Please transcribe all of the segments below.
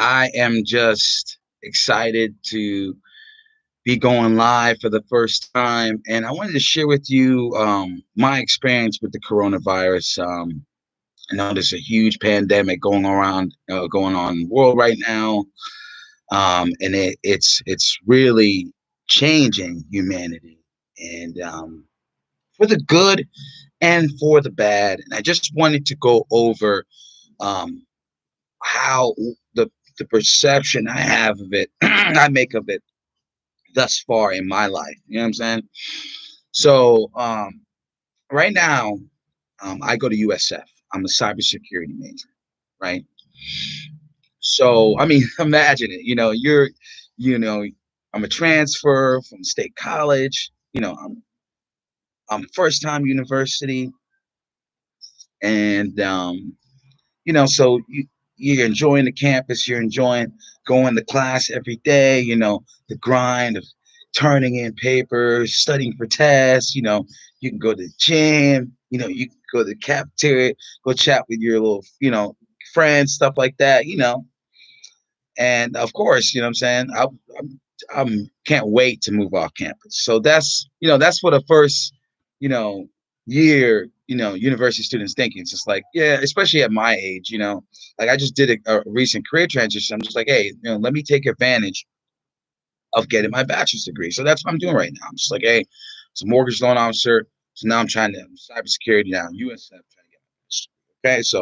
I am just excited to be going live for the first time, and I wanted to share with you my experience with the coronavirus. I know there's a huge pandemic going on in the world right now, and it's really changing humanity, and for the good and for the bad. And I just wanted to go over um, how the perception I have of it, I make of it thus far in my life. You know what I'm saying? So right now, I go to USF. I'm a cybersecurity major, right? So I mean, imagine it. You know, I'm a transfer from state college. I'm first time university, and so you're enjoying the campus, you're enjoying going to class every day, the grind of turning in papers, studying for tests, you can go to the gym, you can go to the cafeteria, go chat with your little, friends, stuff like that, and of course, you know what I'm saying? I'm can't wait to move off campus. So that's what the first, you know, year, university students thinking. It's just like, yeah, especially at my age, like I just did a recent career transition. I'm just like, hey, let me take advantage of getting my bachelor's degree. So that's what I'm doing right now. I'm just like, hey, it's a mortgage loan officer. So now I'm trying to cybersecurity now, USF trying to get my bachelor's degree. Okay, so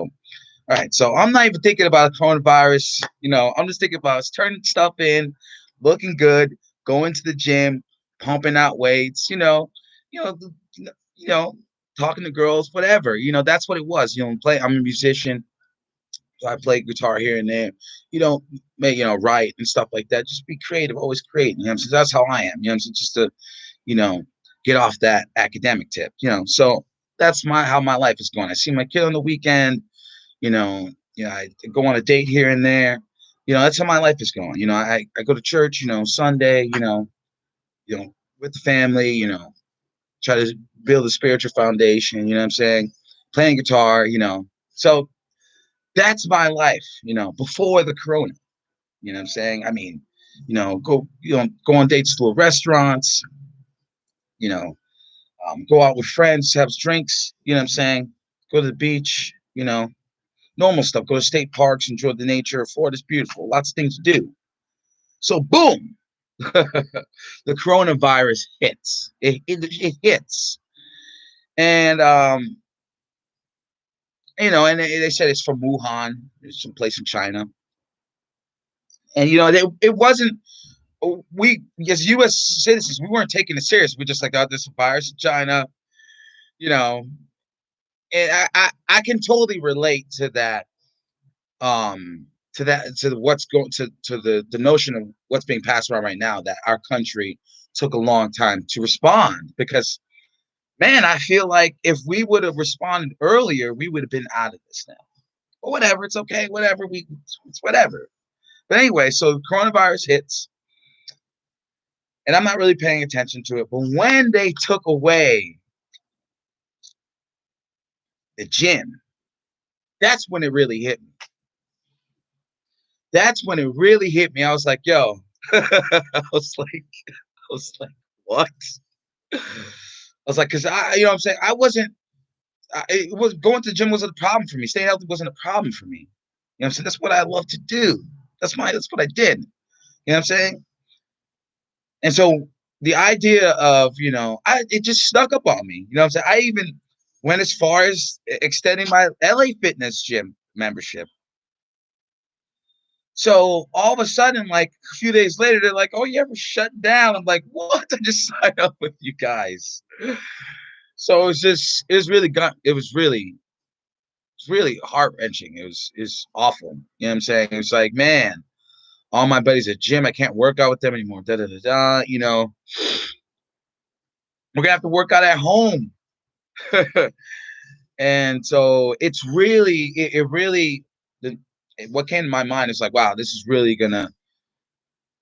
all right, so I'm not even thinking about coronavirus. I'm just thinking about turning stuff in, looking good, going to the gym, pumping out weights. You know, you know, talking to girls, whatever. That's what it was. Play. I'm a musician, so I play guitar here and there. You know, write and stuff like that. Just be creative, always create. So that's how I am. So just to, you know, get off that academic tip. So that's how my life is going. I see my kid on the weekend. I go on a date here and there. That's how my life is going. I go to church, Sunday, with the family, try to build a spiritual foundation, you know what I'm saying? Playing guitar, So that's my life, before the corona. You know what I'm saying? I mean, go on dates to little restaurants, you know, go out with friends, have drinks, you know what I'm saying? Go to the beach, normal stuff. Go to state parks, enjoy the nature. Florida's beautiful. Lots of things to do. So boom, the coronavirus hits. It hits, and and they said it's from Wuhan, it's some place in China, and it wasn't. We as U.S. citizens, we weren't taking it serious. We're just like, oh, this virus in China, you know. And I can totally relate to that to what's going to the notion of what's being passed around right now, that our country took a long time to respond, because man, I feel like if we would have responded earlier, we would have been out of this now. But whatever, it's okay, whatever, it's whatever. But anyway, so coronavirus hits, and I'm not really paying attention to it, but when they took away the gym, that's when it really hit me. That's when it really hit me. I was like, yo, I was like, what? I was like, because what I'm saying, I wasn't. It was going to the gym wasn't a problem for me. Staying healthy wasn't a problem for me. What I'm saying? That's what I love to do. That's what I did. You know what I'm saying? And so the idea of it just snuck up on me. You know what I'm saying? I even went as far as extending my LA Fitness gym membership. So all of a sudden, like a few days later, they're like, "Oh, you ever shut down?" I'm like, "What? I just signed up with you guys." So it was really heart wrenching. It's awful. You know what I'm saying? It's like, man, all my buddies at gym, I can't work out with them anymore. Da da da da. We're gonna have to work out at home. And so it's really, it really, what came to my mind is like, wow, this is really gonna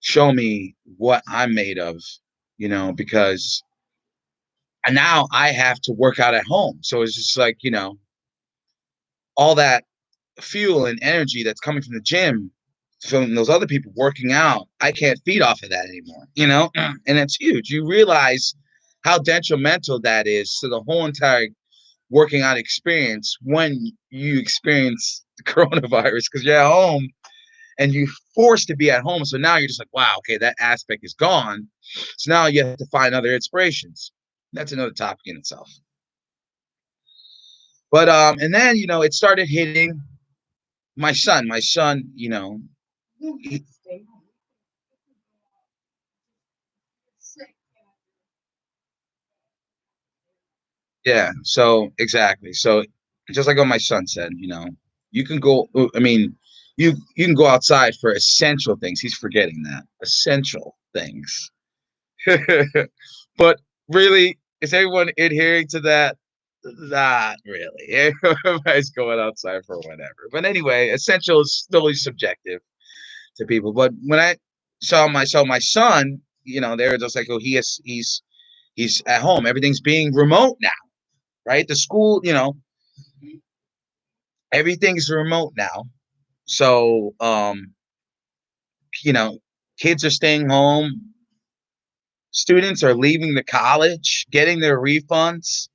show me what I'm made of, because now I have to work out at home. So it's just like, all that fuel and energy that's coming from the gym, from those other people working out, I can't feed off of that anymore, and it's huge. You realize how detrimental that is to the whole entire working out experience when you experience the coronavirus because you're at home and you're forced to be at home. So now you're just like, wow, okay, that aspect is gone. So now you have to find other inspirations. That's another topic in itself. But and then it started hitting my son. My son, he, yeah. So exactly. So just like what my son said, you can go. I mean, you can go outside for essential things. He's forgetting that essential things. But really, is everyone adhering to that? Not really. Everybody's going outside for whatever. But anyway, essential is totally subjective to people. But when I saw my son, they were just like, oh, he's at home. Everything's being remote now, right? The school, everything's remote now. So you know, kids are staying home. Students are leaving the college, getting their refunds.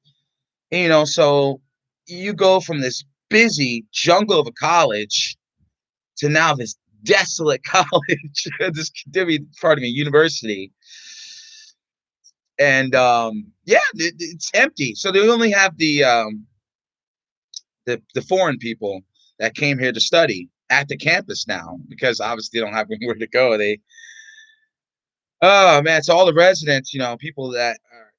So you go from this busy jungle of a college to now this desolate college, this pardon me, university. And yeah, it's empty. So they only have the foreign people that came here to study at the campus now because obviously they don't have anywhere to go. Oh man, so all the residents, people that are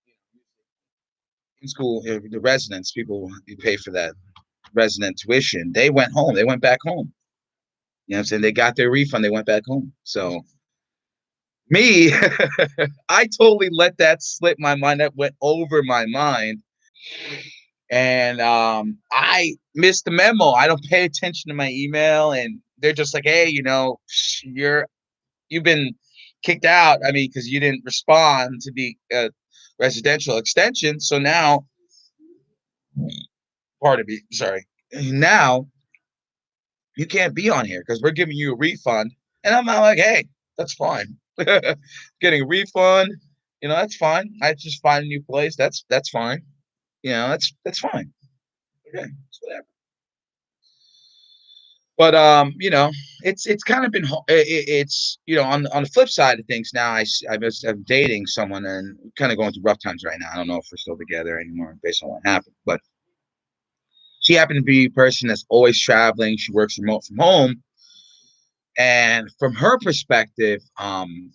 in school, the residents, people who pay for that resident tuition, they went home. They went back home. You know what I'm saying? They got their refund. They went back home. So me, I totally let that slip my mind. That went over my mind. And I missed the memo. I don't pay attention to my email. And they're just like, hey, you've been kicked out. I mean, because you didn't respond to the residential extension. So now, pardon me, sorry. Now you can't be on here because we're giving you a refund. And I'm not like, hey, that's fine. Getting a refund, that's fine. I just find a new place. That's fine. That's fine. Okay, it's whatever. But it's kind of been it's on the flip side of things now. I'm dating someone and kind of going through rough times right now. I don't know if we're still together anymore based on what happened, but she happened to be a person that's always traveling. She works remote from home, and from her perspective,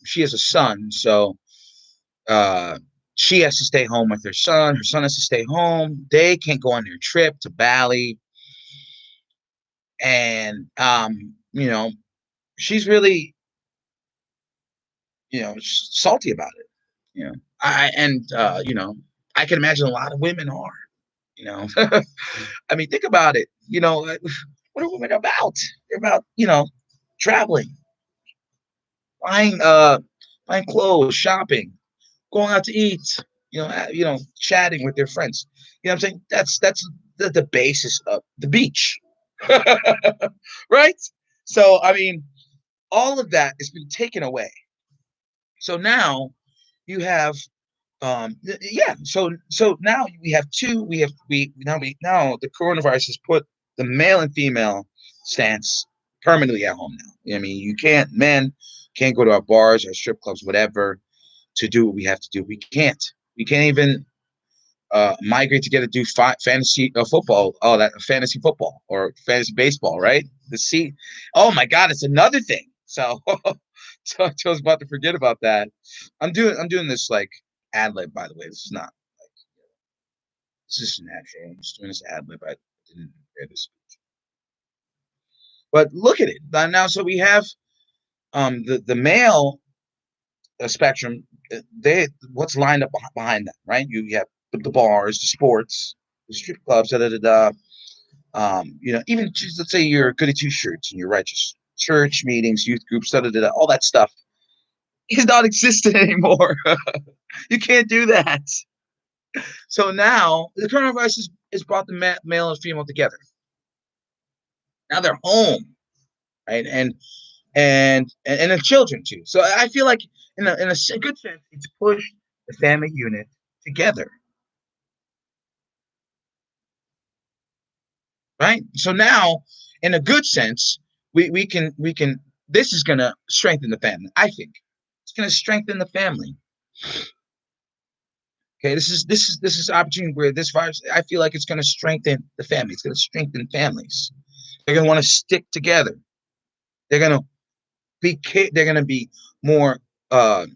she has a son, so uh, she has to stay home with her son. Her son has to stay home. They can't go on their trip to Bali, and she's really salty about it. I can imagine a lot of women are. You know, I mean, think about it. What are women about? They're about traveling, buying buying clothes, shopping, going out to eat. Chatting with their friends. You know what I'm saying? That's the basis of the beach, right? So I mean, all of that has been taken away. So now you have yeah, so now we now the coronavirus has put the male and female stance permanently at home now. I mean, men can't go to our bars or strip clubs, whatever, to do what we have to do. We can't even migrate together to do fantasy football. Oh, that fantasy football or fantasy baseball, right? Oh my God, it's another thing. So, so I was about to forget about that. I'm doing this like ad lib, by the way. This is not. This is natural. I'm just doing this ad lib. I didn't hear this, but look at it now. So we have the male spectrum. They what's lined up behind them, right? You have the bars, the sports, the strip clubs, da da da da. Even just let's say you're good at t-shirts and you're righteous. Church meetings, youth groups, da da da da, all that stuff is not existent anymore. You can't do that. So now the coronavirus has brought the male and female together. Now they're home, right? And and the children too. So I feel like in a good sense, it's pushed the family unit together, right? So now, in a good sense, we can. This is gonna strengthen the family. I think it's gonna strengthen the family. Okay, this is opportunity where this virus. I feel like it's gonna strengthen the family. It's gonna strengthen families. They're gonna want to stick together. They're gonna they're gonna be more uh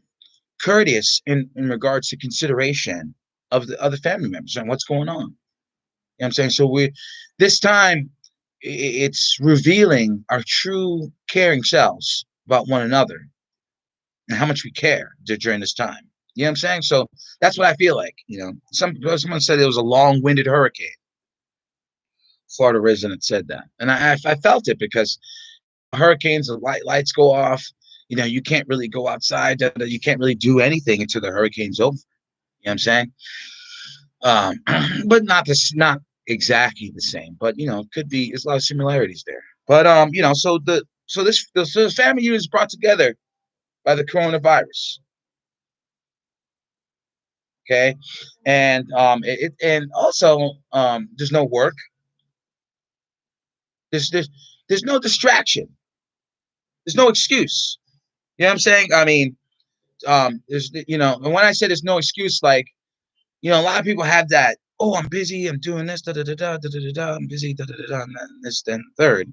courteous in regards to consideration of the other family members and what's going on. You know what I'm saying? So we this time it's revealing our true caring selves about one another and how much we care during this time. You know what I'm saying? So that's what I feel like. Someone said it was a long-winded hurricane. Florida resident said that, and I felt it because hurricanes, the lights go off. You can't really go outside. You can't really do anything until the hurricane's over. You know what I'm saying? Um, but not exactly the same. But it could be. There's a lot of similarities there. But so the family unit is brought together by the coronavirus. Okay, and also there's no work. There's no distraction. There's no excuse. You know what I'm saying? I mean, and when I say there's no excuse, like a lot of people have that. Oh, I'm busy. I'm doing this. Da da da da da da da. Da, I'm busy. Da da da da. And then this, then third.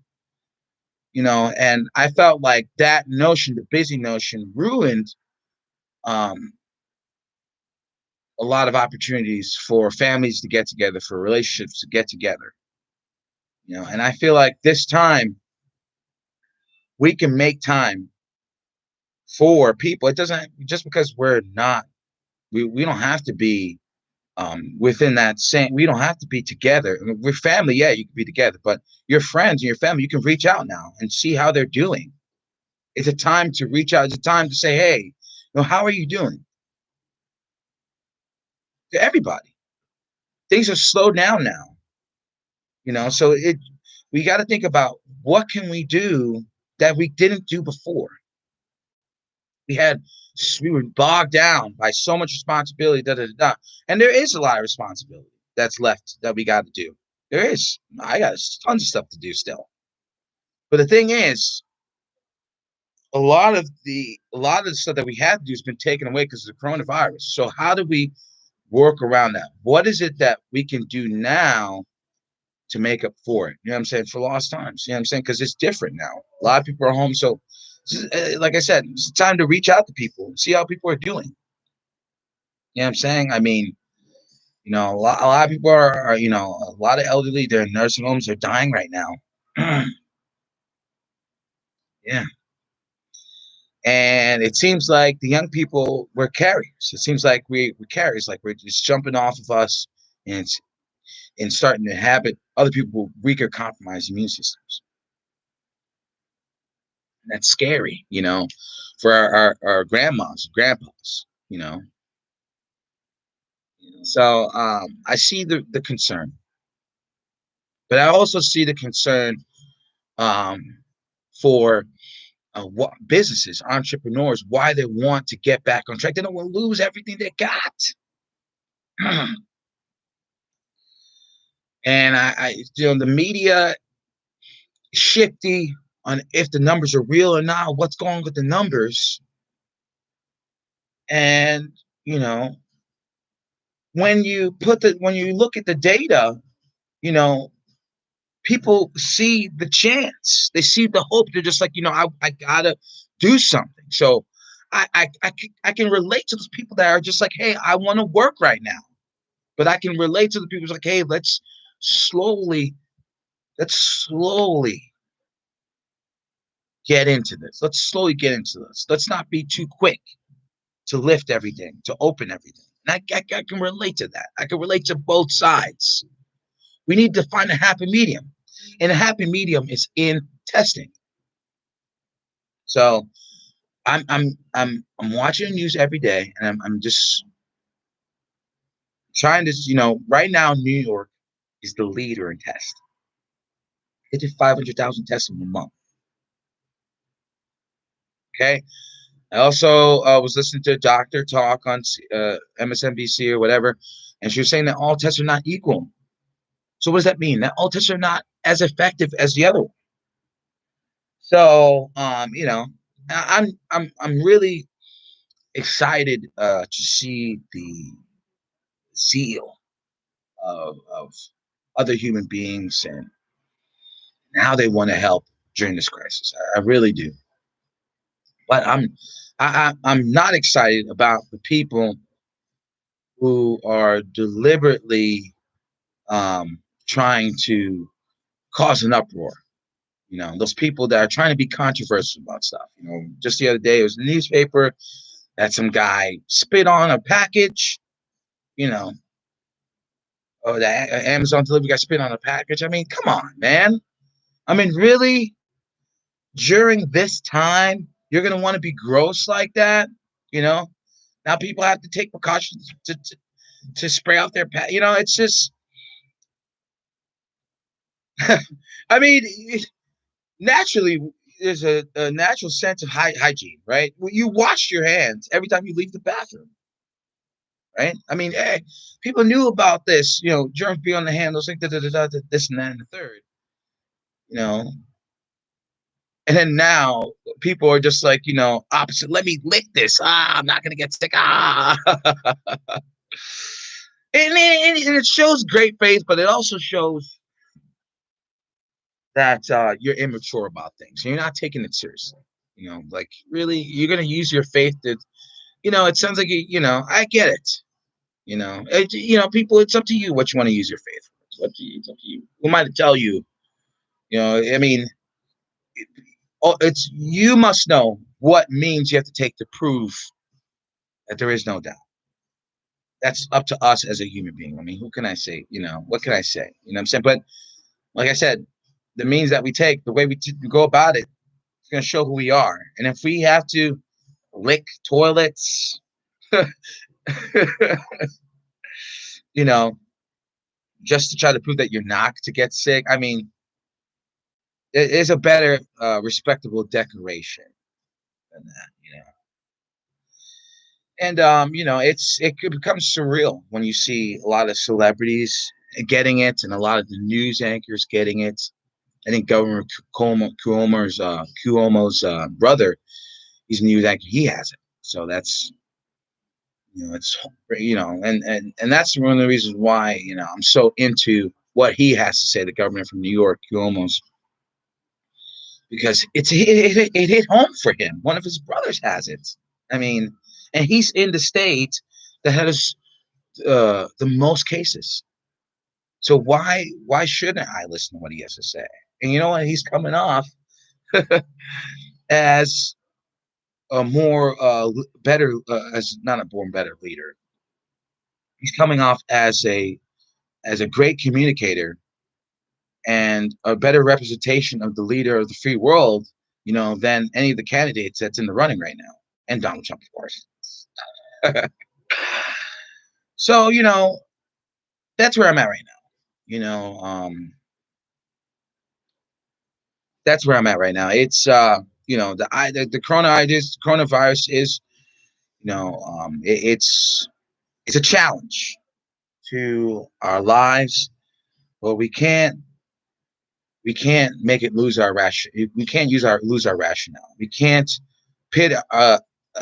And I felt like that notion, the busy notion, ruined um, a lot of opportunities for families to get together, for relationships to get together. And I feel like this time we can make time for people. It doesn't just because we don't have to be within that same. We don't have to be together. I mean, we're family, yeah, you can be together, but your friends and your family, you can reach out now and see how they're doing. It's a time to reach out. It's a time to say, hey, how are you doing? To everybody. Things are slowed down now. So we got to think about what can we do that we didn't do before. We had we were bogged down by so much responsibility, da da da, da. And there is a lot of responsibility that's left that we got to do. There is. I got tons of stuff to do still. But the thing is, a lot of the stuff that we had to do has been taken away because of the coronavirus. So how do we work around that? What is it that we can do now to make up for it? You know what I'm saying? For lost times. You know what I'm saying? Because it's different now. A lot of people are home. So, like I said, it's time to reach out to people and see how people are doing. You know what I'm saying? I mean, a lot of people a lot of elderly, they're in nursing homes, they're dying right now. Yeah. And it seems like the young people were carriers. It seems like we're carriers, like we're just jumping off of us and starting to inhabit other people with weaker, compromised immune systems. And that's scary, for our grandmas, grandpas, you know. So I see the concern, but I also see the concern um, for what businesses, entrepreneurs, why they want to get back on track. They don't want to lose everything they got. And the media shifty on if the numbers are real or not, what's going on with the numbers. And you know, when you look at the data, you know, people see the chance, they see the hope. They're just like, I gotta do something. So I can relate to those people that are just like, hey, I want to work right now. But I can relate to the people who's like, hey, slowly, let's slowly get into this. Let's slowly get into this. Let's not be too quick to lift everything, to open everything. And I can relate to that. I can relate to both sides. We need to find a happy medium. And a happy medium is in testing. So I'm watching the news every day, and I'm just trying to, right now New York is the leader in tests. They did 500,000 tests in a month. Okay. I also was listening to a doctor talk on MSNBC or whatever, and she was saying that all tests are not equal. So what does that mean? That all tests are not as effective as the other one. So I'm really excited to see the zeal of other human beings and how they want to help during this crisis. I really do. But I'm not excited about the people who are deliberately trying to cause an uproar. Those people that are trying to be controversial about stuff. Just the other day, it was in the newspaper that some guy spit on a package. You know, or the Amazon delivery guy spit on a package. I mean, come on, man. I mean, really, during this time, you're gonna want to be gross like that. You know, now people have to take precautions to spray out their it's just. I mean, naturally, there's a natural sense of hygiene, right? Well, you wash your hands every time you leave the bathroom, right? I mean, people knew about this, germs be on the handles, like this and that and the third, you know. And then now people are just like, opposite. Let me lick this. I'm not gonna get sick. And it shows great faith, but it also shows that you're immature about things. You're not taking it seriously. Like really, you're gonna use your faith to. It sounds like I get it. People. It's up to you what you want to use your faith for. It's up to you. It's up to you. Who am I to tell you? I mean, it's you must know what means you have to take to prove that there is no doubt. That's up to us as a human being. I mean, who can I say? What can I say? What I'm saying? But like I said, the means that we take, the way we go about it, it's going to show who we are. And if we have to lick toilets, you know, just to try to prove that you're not to get sick, I mean, it is a better, respectable declaration than that. And it becomes surreal when you see a lot of celebrities getting it, and a lot of the news anchors getting it. I think Governor Cuomo's brother, he's a news anchor. He has it, so that's it's and that's one of the reasons why I'm so into what he has to say. The governor from New York, Cuomo's, because it hit home for him. One of his brothers has it. I mean, and he's in the state that has the most cases. So why shouldn't I listen to what he has to say? And you know what? He's coming off as a more better as not a born better leader. He's coming off as a great communicator and a better representation of the leader of the free world, than any of the candidates that's in the running right now, and Donald Trump, of course. So that's where I'm at right now. You know, that's where I'm at right now. It's the coronavirus is it's a challenge to our lives, but we can't make it lose our ration. We can't lose our rationale. Pit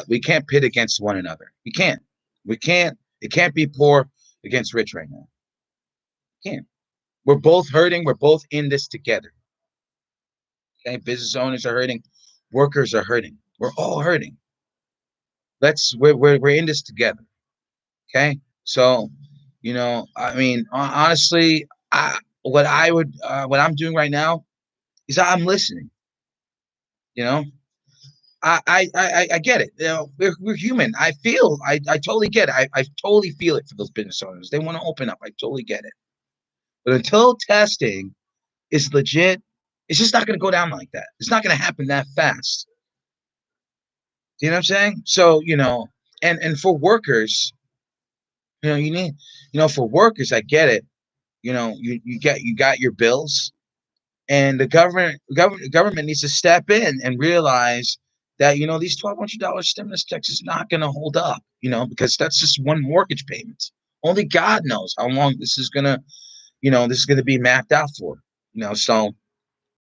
we can't pit against one another. We can't. It can't be poor against rich right now. Can't. We're both hurting. We're both in this together. Okay, business owners are hurting. Workers are hurting. We're all hurting. We're in this together. Okay, so I mean, honestly, what I'm doing right now is I'm listening. You know, I get it. We're human. I totally get it. I totally feel it for those business owners. They want to open up. I totally get it. But until testing is legit, it's just not going to go down like that. It's not going to happen that fast. You know what I'm saying? So and for workers, you need, for workers, I get it. You got your bills, and the government needs to step in and realize that, these $1,200 stimulus checks is not going to hold up, because that's just one mortgage payment. Only God knows how long this is going to be mapped out for, so